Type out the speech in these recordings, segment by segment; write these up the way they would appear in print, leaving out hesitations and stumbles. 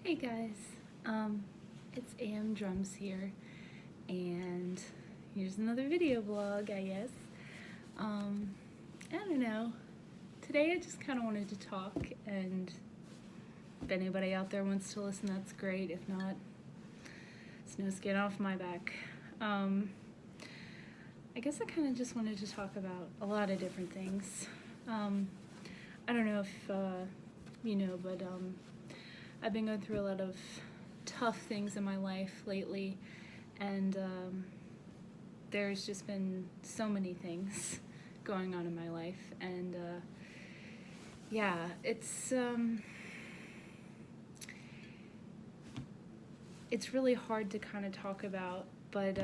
Hey guys, it's AM Drums here, and here's another video blog, I guess. Um, I don't know. Today I just kind of wanted to talk, and if anybody out there wants to listen, that's great. If not, it's no skin off my back. I guess I kind of just wanted to talk about a lot of different things. I don't know if you know, but I've been going through a lot of tough things in my life lately, and there's just been so many things going on in my life, and yeah, it's really hard to kind of talk about, but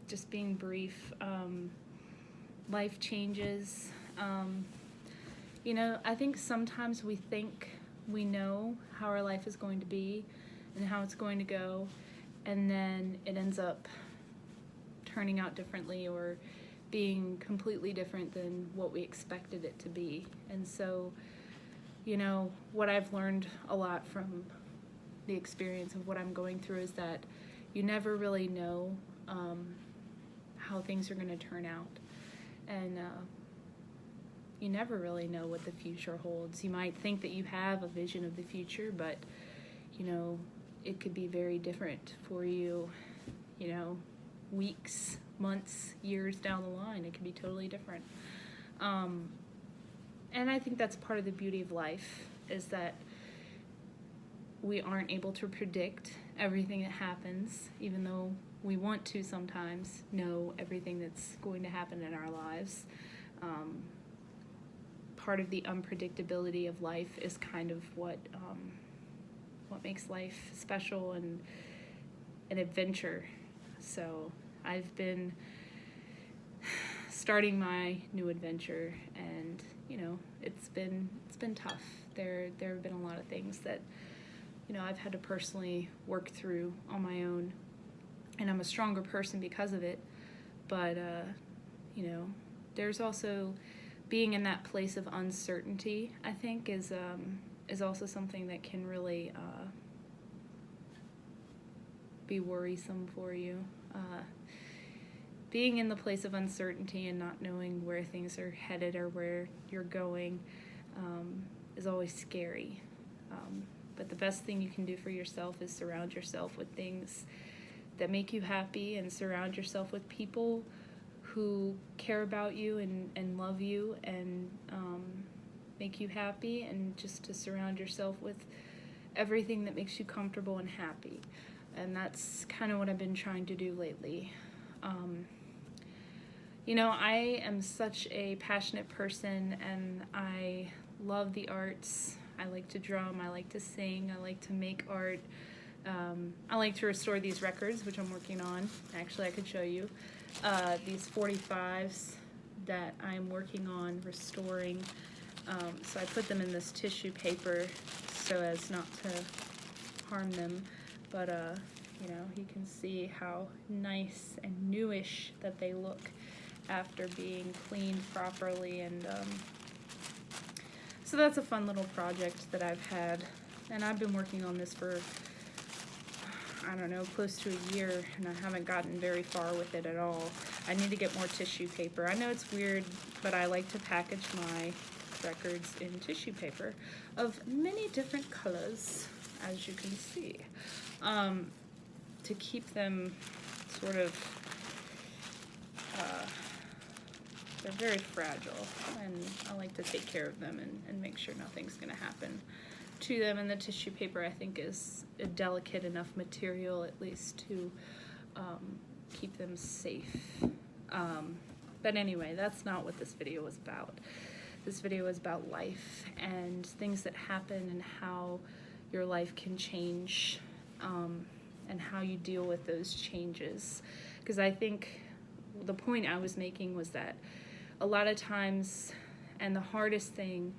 just being brief, life changes. I think sometimes we think we know how our life is going to be and how it's going to go, and then it ends up turning out differently or being completely different than what we expected it to be. And so, what I've learned a lot from the experience of what I'm going through is that you never really know how things are going to turn out. And you never really know what the future holds. You might think that you have a vision of the future, but it could be very different for you, weeks, months, years down the line. It could be totally different. And I think that's part of the beauty of life, is that we aren't able to predict everything that happens, even though we want to sometimes know everything that's going to happen in our lives. Part of the unpredictability of life is kind of what makes life special and an adventure. So I've been starting my new adventure, and it's been tough. There have been a lot of things that I've had to personally work through on my own, and I'm a stronger person because of it. But there's also being in that place of uncertainty, I think, is also something that can really be worrisome for you. Being in the place of uncertainty and not knowing where things are headed or where you're going is always scary. But the best thing you can do for yourself is surround yourself with things that make you happy, and surround yourself with people who care about you and love you and make you happy, and just to surround yourself with everything that makes you comfortable and happy. And that's kind of what I've been trying to do lately. I am such a passionate person, and I love the arts. I like to drum, I like to sing, I like to make art. I like to restore these records, which I'm working on. Actually, I could show you these 45s that I'm working on restoring. So I put them in this tissue paper so as not to harm them. But, you can see how nice and newish that they look after being cleaned properly. And so that's a fun little project that I've had. And I've been working on this for, I don't know, close to a year, and I haven't gotten very far with it at all. I need to get more tissue paper. I know it's weird, but I like to package my records in tissue paper of many different colors, as you can see, to keep them sort of, they're very fragile, and I like to take care of them and make sure nothing's going to happen to them. And the tissue paper, I think, is a delicate enough material, at least, to keep them safe. But anyway, that's not what this video was about. This video is about life and things that happen, and how your life can change, and how you deal with those changes. Because I think the point I was making was that a lot of times, and the hardest thing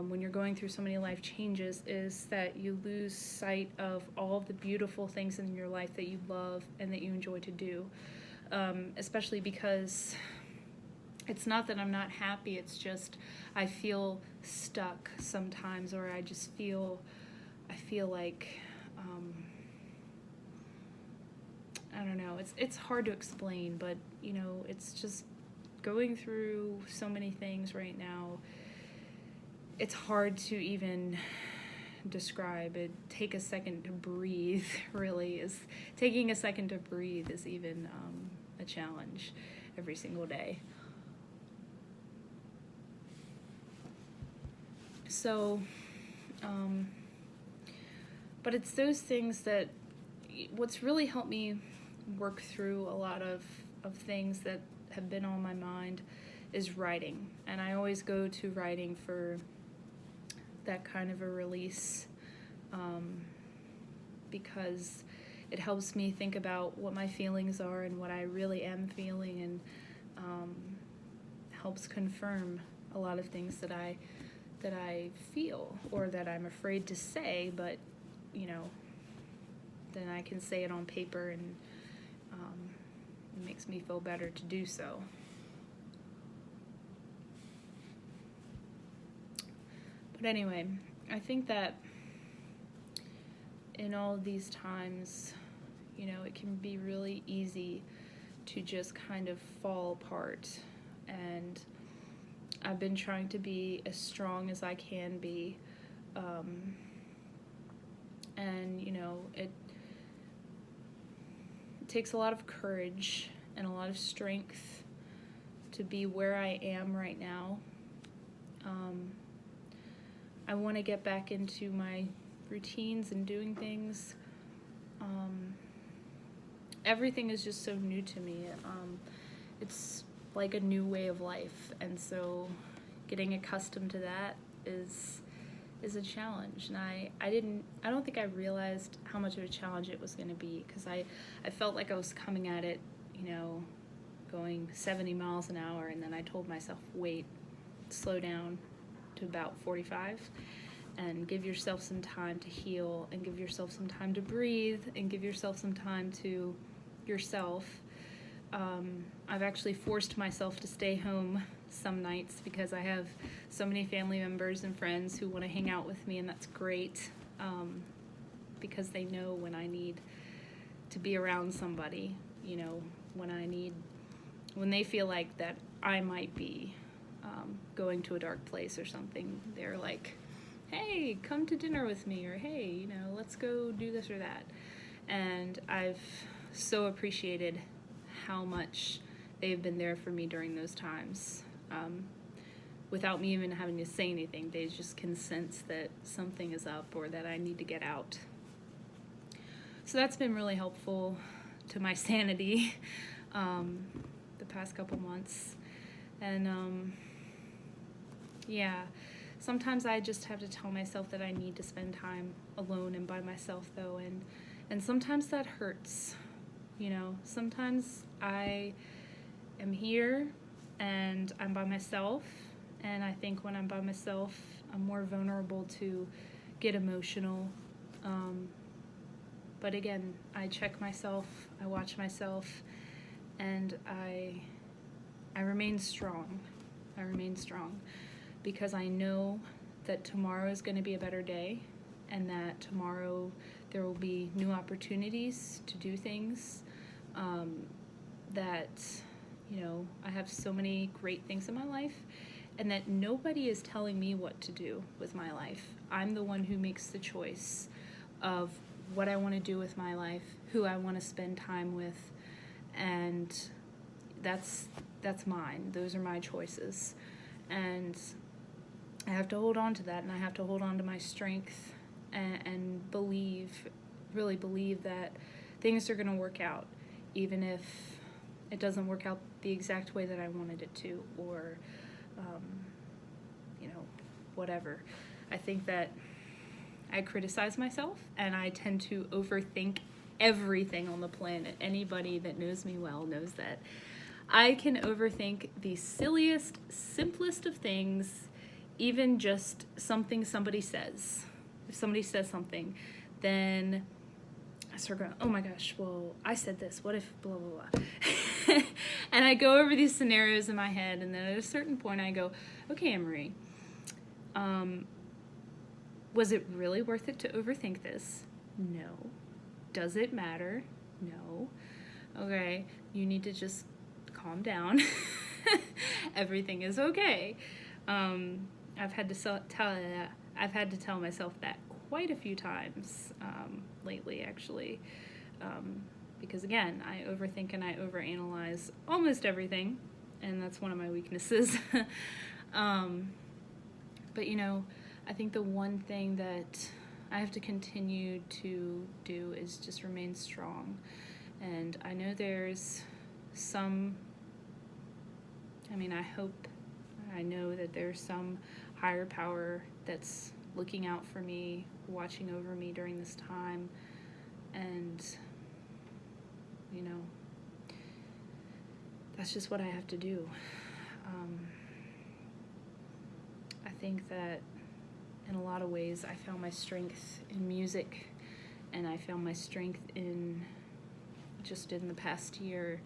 when you're going through so many life changes, is that you lose sight of all of the beautiful things in your life that you love and that you enjoy to do, especially because it's not that I'm not happy, it's just I feel stuck sometimes, or I just feel I feel like, I don't know, it's hard to explain, but, you know, it's just going through so many things right now. It's hard to even describe it. Take a second to breathe, really, is taking a second to breathe is even a challenge every single day. So, but it's those things that, what's really helped me work through a lot of things that have been on my mind is writing. And I always go to writing for that kind of a release, because it helps me think about what my feelings are and what I really am feeling, and helps confirm a lot of things that I feel or that I'm afraid to say, but, you know, then I can say it on paper, and it makes me feel better to do so. But anyway, I think that in all of these times, you know, it can be really easy to just kind of fall apart, and I've been trying to be as strong as I can be, and, you know, it takes a lot of courage and a lot of strength to be where I am right now. I want to get back into my routines and doing things. Everything is just so new to me. It's like a new way of life, and so getting accustomed to that is a challenge. And I don't think I realized how much of a challenge it was going to be, because I felt like I was coming at it, you know, going 70 miles an hour, and then I told myself, wait, slow down to about 45 and give yourself some time to heal, and give yourself some time to breathe, and give yourself some time to yourself. I've actually forced myself to stay home some nights because I have so many family members and friends who want to hang out with me, and that's great, because they know when I need to be around somebody, you know, when they feel like that I might be going to a dark place or something, they're like, hey, come to dinner with me, or hey, you know, let's go do this or that. And I've so appreciated how much they've been there for me during those times. Without me even having to say anything, they just can sense that something is up or that I need to get out. So that's been really helpful to my sanity the past couple months. And yeah, sometimes I just have to tell myself that I need to spend time alone and by myself, though, and sometimes that hurts. You know, sometimes I am here and I'm by myself, and I think when I'm by myself, I'm more vulnerable to get emotional. But again, I check myself, I watch myself, and I remain strong. I remain strong because I know that tomorrow is going to be a better day, and that tomorrow there will be new opportunities to do things. That, you know, I have so many great things in my life, and that nobody is telling me what to do with my life. I'm the one who makes the choice of what I want to do with my life, who I want to spend time with, and that's mine. Those are my choices. And I have to hold on to that, and I have to hold on to my strength and really believe that things are going to work out, even if it doesn't work out the exact way that I wanted it to, or, you know, whatever. I think that I criticize myself, and I tend to overthink everything on the planet. Anybody that knows me well knows that. I can overthink the silliest, simplest of things, even just something somebody says. If somebody says something, then I start going, oh my gosh, well, I said this, what if blah, blah, blah. And I go over these scenarios in my head, and then at a certain point I go, okay, Anne-Marie, Was it really worth it to overthink this? No. Does it matter? No. Okay, you need to just calm down. Everything is okay. I've had to tell myself that quite a few times lately, actually, because again, I overthink and I overanalyze almost everything, and that's one of my weaknesses. But you know, I think the one thing that I have to continue to do is just remain strong. And I know there's some, I know that there's some higher power that's looking out for me, watching over me during this time. And, you know, that's just what I have to do. I think that in a lot of ways I found my strength in music, and I found my strength in the past year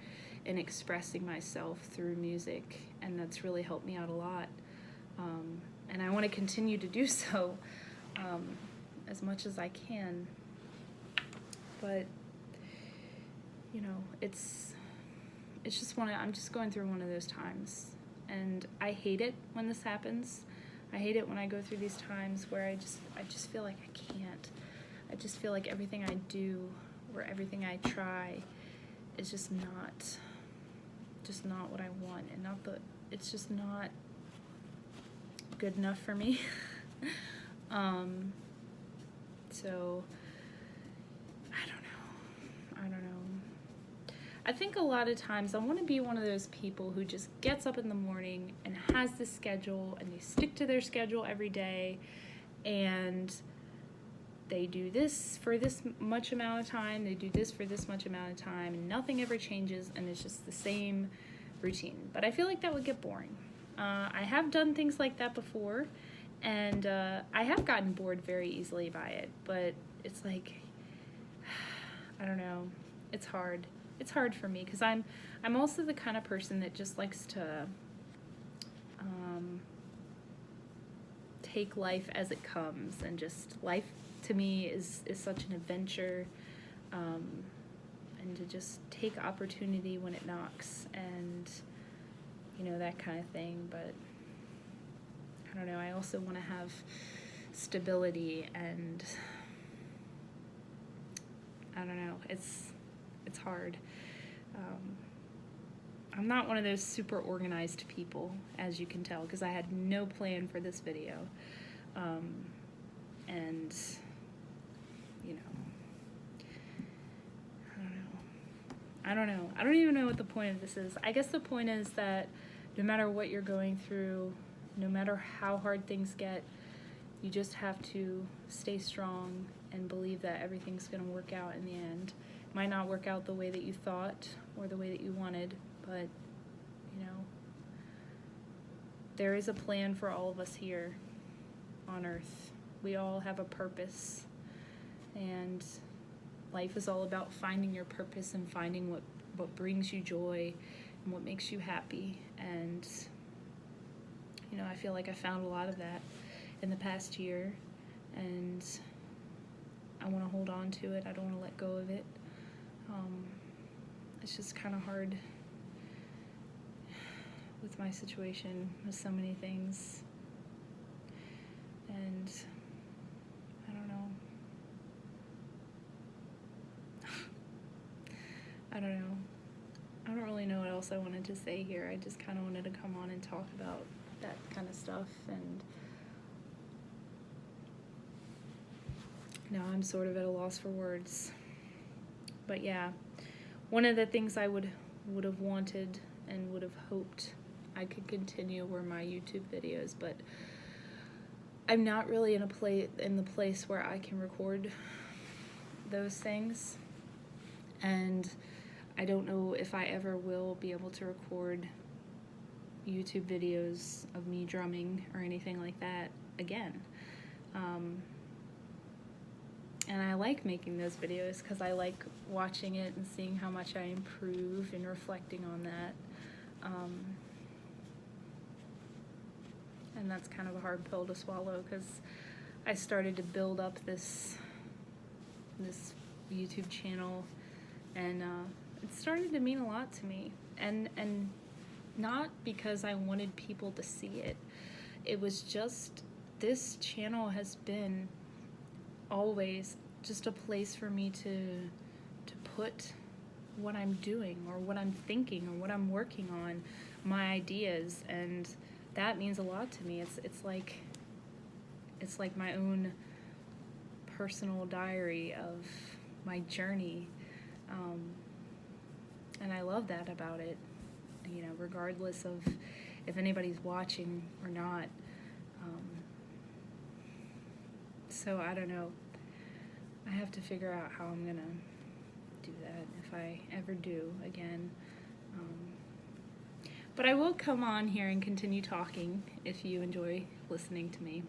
in expressing myself through music, and that's really helped me out a lot. And I want to continue to do so as much as I can. But you know, I'm just going through one of those times, and I hate it when this happens. I hate it when I go through these times where I just feel like I can't. I just feel like everything I do or everything I try is just not what I want, and it's just not good enough for me. So I don't know. I think a lot of times I want to be one of those people who just gets up in the morning and has this schedule, and they stick to their schedule every day, and they do this for this much amount of time, they do this for this much amount of time, and nothing ever changes, and it's just the same routine. But I feel like that would get boring. I have done things like that before, and I have gotten bored very easily by it, but it's like, I don't know, it's hard. It's hard for me because I'm also the kind of person that just likes to take life as it comes, and just life to me is such an adventure, and to just take opportunity when it knocks, and you know, that kind of thing. But I don't know, I also want to have stability, and I don't know, it's hard. I'm not one of those super organized people, as you can tell, because I had no plan for this video. And, you know, I don't know. I don't even know what the point of this is. I guess the point is that no matter what you're going through, no matter how hard things get, you just have to stay strong and believe that everything's going to work out in the end. It might not work out the way that you thought or the way that you wanted, but, you know, there is a plan for all of us here on Earth. We all have a purpose, and life is all about finding your purpose and finding what brings you joy and what makes you happy. And, you know, I feel like I found a lot of that in the past year, and I want to hold on to it. I don't want to let go of it. It's just kind of hard with my situation with so many things, and I don't know. I don't know. I don't really know what else I wanted to say here. I just kind of wanted to come on and talk about that kind of stuff, and now I'm sort of at a loss for words. But yeah, one of the things I would have wanted and would have hoped I could continue were my YouTube videos, but I'm not really in the place where I can record those things, and I don't know if I ever will be able to record YouTube videos of me drumming or anything like that again. And I like making those videos because I like watching it and seeing how much I improve and reflecting on that. And that's kind of a hard pill to swallow because I started to build up this YouTube channel, and it started to mean a lot to me. And not because I wanted people to see it. It was just, this channel has been always just a place for me to put what I'm doing or what I'm thinking or what I'm working on, my ideas, and that means a lot to me. It's like my own personal diary of my journey, and I love that about it, you know, regardless of if anybody's watching or not. So I don't know. I have to figure out how I'm gonna do that if I ever do again. But I will come on here and continue talking if you enjoy listening to me.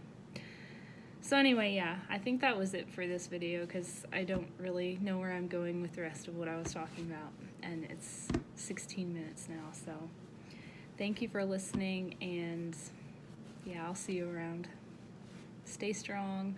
So anyway, yeah, I think that was it for this video, because I don't really know where I'm going with the rest of what I was talking about, and it's 16 minutes now, so thank you for listening, and yeah, I'll see you around. Stay strong.